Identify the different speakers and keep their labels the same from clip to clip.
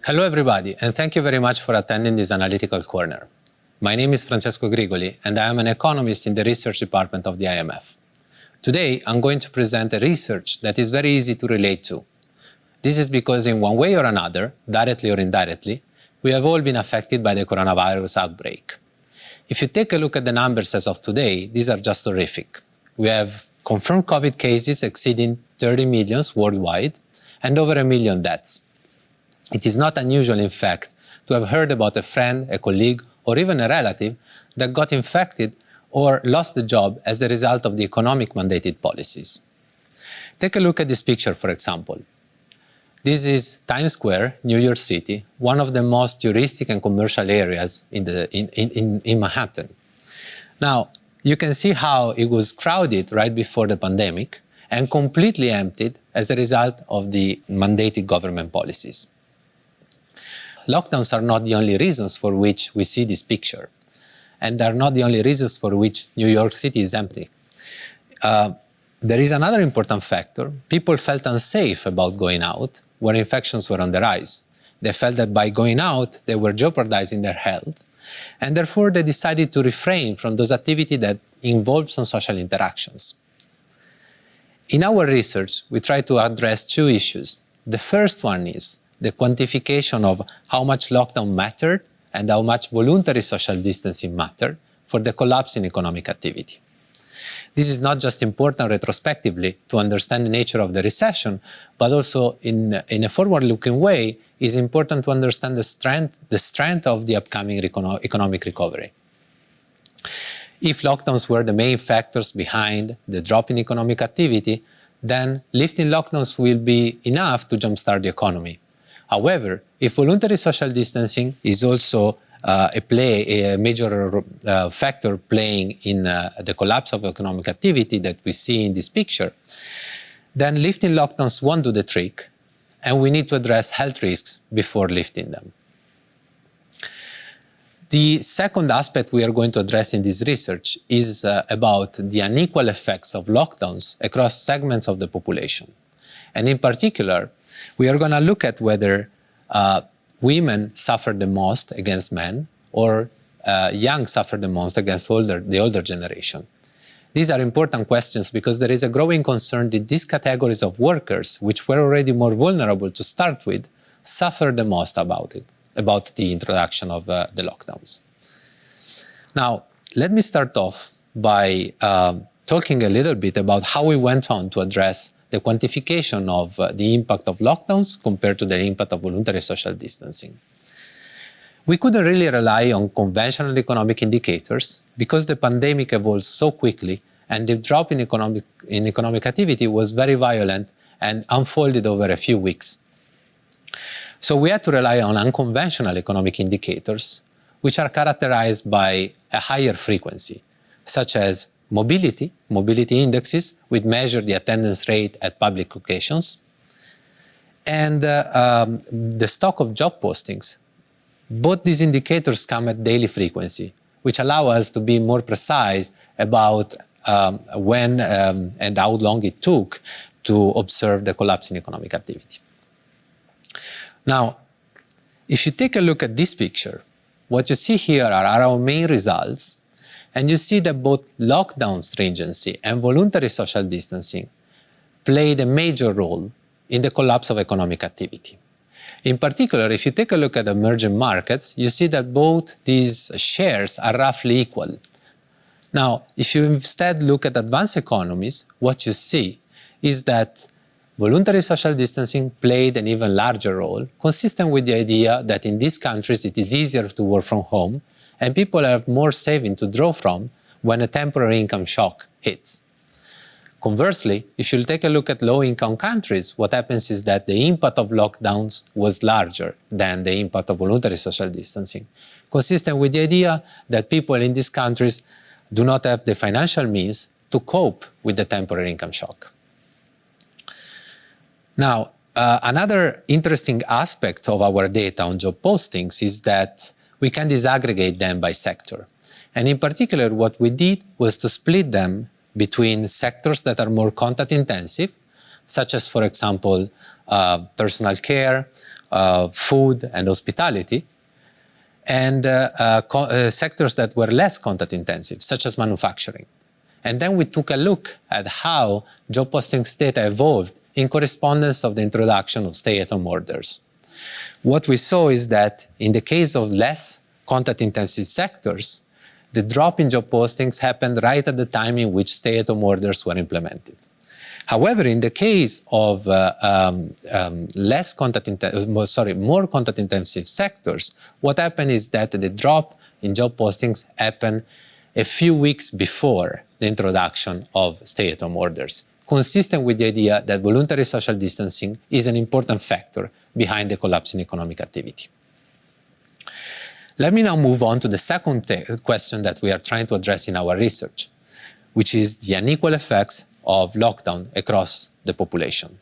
Speaker 1: Hello everybody, and thank you very much for attending this analytical corner. My name is Francesco Grigoli, and I am an economist in the research department of the IMF. Today, I'm going to present a research that is very easy to relate to. This is because in one way or another, directly or indirectly, we have all been affected by the coronavirus outbreak. If you take a look at the numbers as of today, these are just horrific. We have confirmed COVID cases exceeding 30 million worldwide and over 1 million deaths. It is not unusual, in fact, to have heard about a friend, a colleague, or even a relative that got infected or lost the job as the result of the economic mandated policies. Take a look at this picture, for example. This is Times Square, New York City, one of the most touristic and commercial areas in Manhattan. Now, you can see how it was crowded right before the pandemic and completely emptied as a result of the mandated government policies. Lockdowns are not the only reasons for which we see this picture, and are not the only reasons for which New York City is empty. There is another important factor. People felt unsafe about going out where infections were on the rise. They felt that by going out, they were jeopardizing their health, and therefore they decided to refrain from those activities that involved some social interactions. In our research, we try to address two issues. The first one is the quantification of how much lockdown mattered and how much voluntary social distancing mattered for the collapse in economic activity. This is not just important retrospectively to understand the nature of the recession, but also in a forward-looking way is important to understand the strength of the upcoming economic recovery. If lockdowns were the main factors behind the drop in economic activity, then lifting lockdowns will be enough to jumpstart the economy. However, if voluntary social distancing is also a major factor playing in the collapse of economic activity that we see in this picture, then lifting lockdowns won't do the trick, and we need to address health risks before lifting them. The second aspect we are going to address in this research is about the unequal effects of lockdowns across segments of the population. And in particular, we are going to look at whether women suffer the most against men or young suffer the most against the older generation. These are important questions because there is a growing concern that these categories of workers, which were already more vulnerable to start with, suffer the most about the introduction of the lockdowns. Now, let me start off by talking a little bit about how we went on to address the quantification of the impact of lockdowns compared to the impact of voluntary social distancing. We couldn't really rely on conventional economic indicators because the pandemic evolved so quickly and the drop in economic activity was very violent and unfolded over a few weeks. So we had to rely on unconventional economic indicators, which are characterized by a higher frequency, such as mobility indexes, which measure the attendance rate at public occasions, and the stock of job postings. Both these indicators come at daily frequency, which allow us to be more precise about when and how long it took to observe the collapse in economic activity. Now, if you take a look at this picture, what you see here are our main results. And you see that both lockdown stringency and voluntary social distancing played a major role in the collapse of economic activity. In particular, if you take a look at emerging markets, you see that both these shares are roughly equal. Now, if you instead look at advanced economies, what you see is that voluntary social distancing played an even larger role, consistent with the idea that in these countries it is easier to work from home and people have more saving to draw from when a temporary income shock hits. Conversely, if you take a look at low-income countries, what happens is that the impact of lockdowns was larger than the impact of voluntary social distancing, consistent with the idea that people in these countries do not have the financial means to cope with the temporary income shock. Now, another interesting aspect of our data on job postings is that we can disaggregate them by sector. And in particular, what we did was to split them between sectors that are more contact intensive, such as, for example, personal care food and hospitality, and sectors that were less contact intensive, such as manufacturing. And then we took a look at how job postings data evolved in correspondence of the introduction of stay-at-home orders. What we saw is that in the case of less contact-intensive sectors, the drop in job postings happened right at the time in which stay-at-home orders were implemented. However, in the case of more contact-intensive sectors, what happened is that the drop in job postings happened a few weeks before the introduction of stay-at-home orders, consistent with the idea that voluntary social distancing is an important factor behind the collapse in economic activity. Let me now move on to the second question that we are trying to address in our research, which is the unequal effects of lockdown across the population.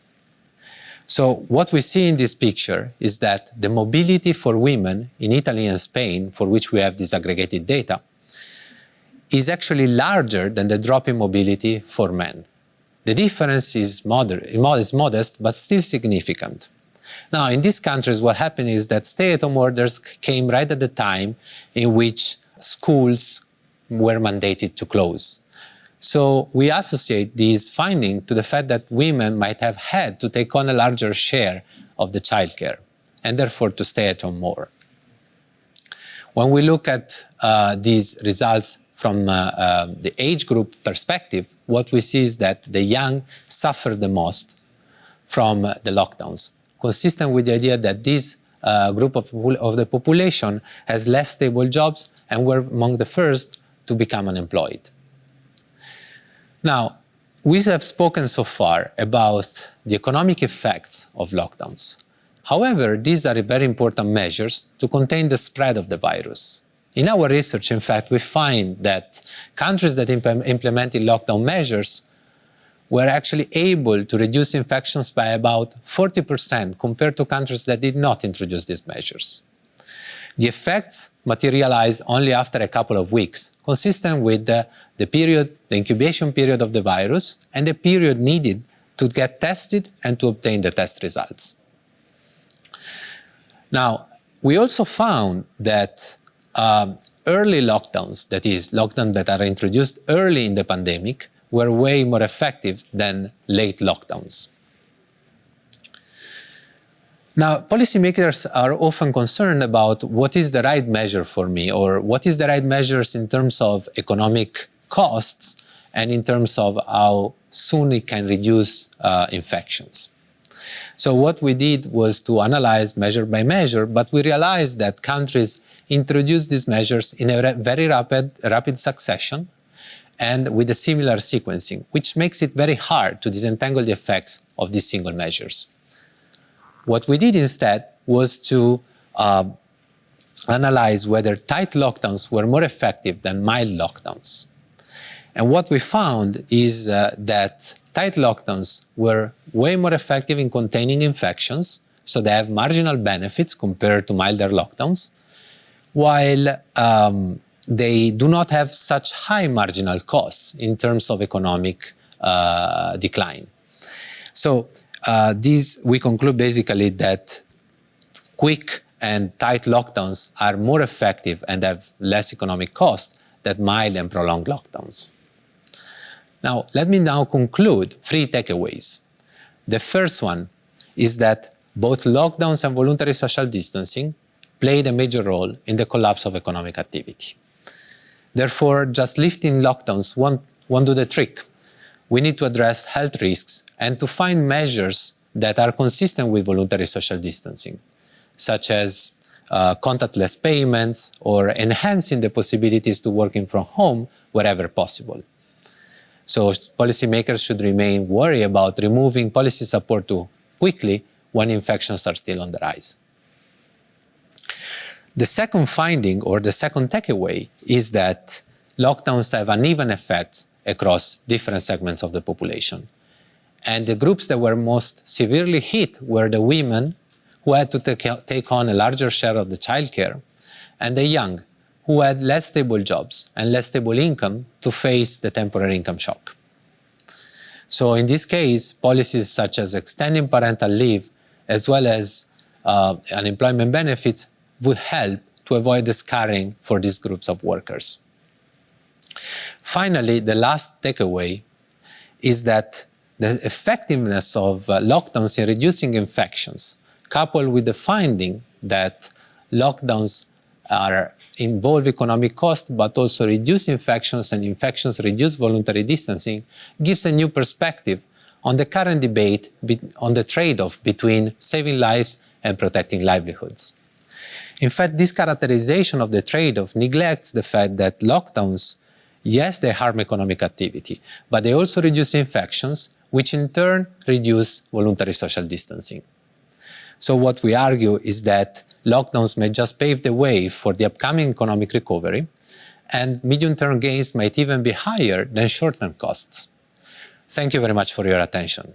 Speaker 1: So what we see in this picture is that the mobility for women in Italy and Spain, for which we have disaggregated data, is actually larger than the drop in mobility for men. The difference is modest, but still significant. Now, in these countries, what happened is that stay-at-home orders came right at the time in which schools were mandated to close. So we associate this finding to the fact that women might have had to take on a larger share of the childcare, and therefore to stay at home more. When we look at these results from the age group perspective, what we see is that the young suffer the most from the lockdowns, consistent with the idea that this group of the population has less stable jobs and were among the first to become unemployed. Now, we have spoken so far about the economic effects of lockdowns. However, these are very important measures to contain the spread of the virus. In our research, in fact, we find that countries that implemented lockdown measures were actually able to reduce infections by about 40% compared to countries that did not introduce these measures. The effects materialized only after a couple of weeks, consistent with the incubation period of the virus and the period needed to get tested and to obtain the test results. Now, we also found that early lockdowns, that is, lockdowns that are introduced early in the pandemic, were way more effective than late lockdowns. Now, policymakers are often concerned about what is the right measure for me, or what is the right measures in terms of economic costs and in terms of how soon it can reduce infections. So what we did was to analyze measure by measure, but we realized that countries introduced these measures in a very rapid succession and with a similar sequencing, which makes it very hard to disentangle the effects of these single measures. What we did instead was to analyze whether tight lockdowns were more effective than mild lockdowns. And what we found is that tight lockdowns were way more effective in containing infections, so they have marginal benefits compared to milder lockdowns, while they do not have such high marginal costs in terms of economic decline. So we conclude basically that quick and tight lockdowns are more effective and have less economic cost than mild and prolonged lockdowns. Now, let me now conclude 3 takeaways. The first one is that both lockdowns and voluntary social distancing played a major role in the collapse of economic activity. Therefore, just lifting lockdowns won't do the trick. We need to address health risks and to find measures that are consistent with voluntary social distancing, such as contactless payments or enhancing the possibilities to working from home wherever possible. So policymakers should remain worried about removing policy support too quickly when infections are still on the rise. The second finding, or the second takeaway, is that lockdowns have uneven effects across different segments of the population. And the groups that were most severely hit were the women, who had to take on a larger share of the childcare, and the young, who had less stable jobs and less stable income to face the temporary income shock. So in this case, policies such as extending parental leave, as well as unemployment benefits would help to avoid the scarring for these groups of workers. Finally, the last takeaway is that the effectiveness of lockdowns in reducing infections, coupled with the finding that lockdowns involve economic cost but also reduce infections and infections reduce voluntary distancing, gives a new perspective on the current debate on the trade-off between saving lives and protecting livelihoods. In fact, this characterization of the trade-off neglects the fact that lockdowns, yes, they harm economic activity, but they also reduce infections, which in turn reduce voluntary social distancing. So what we argue is that lockdowns may just pave the way for the upcoming economic recovery, and medium-term gains might even be higher than short-term costs. Thank you very much for your attention.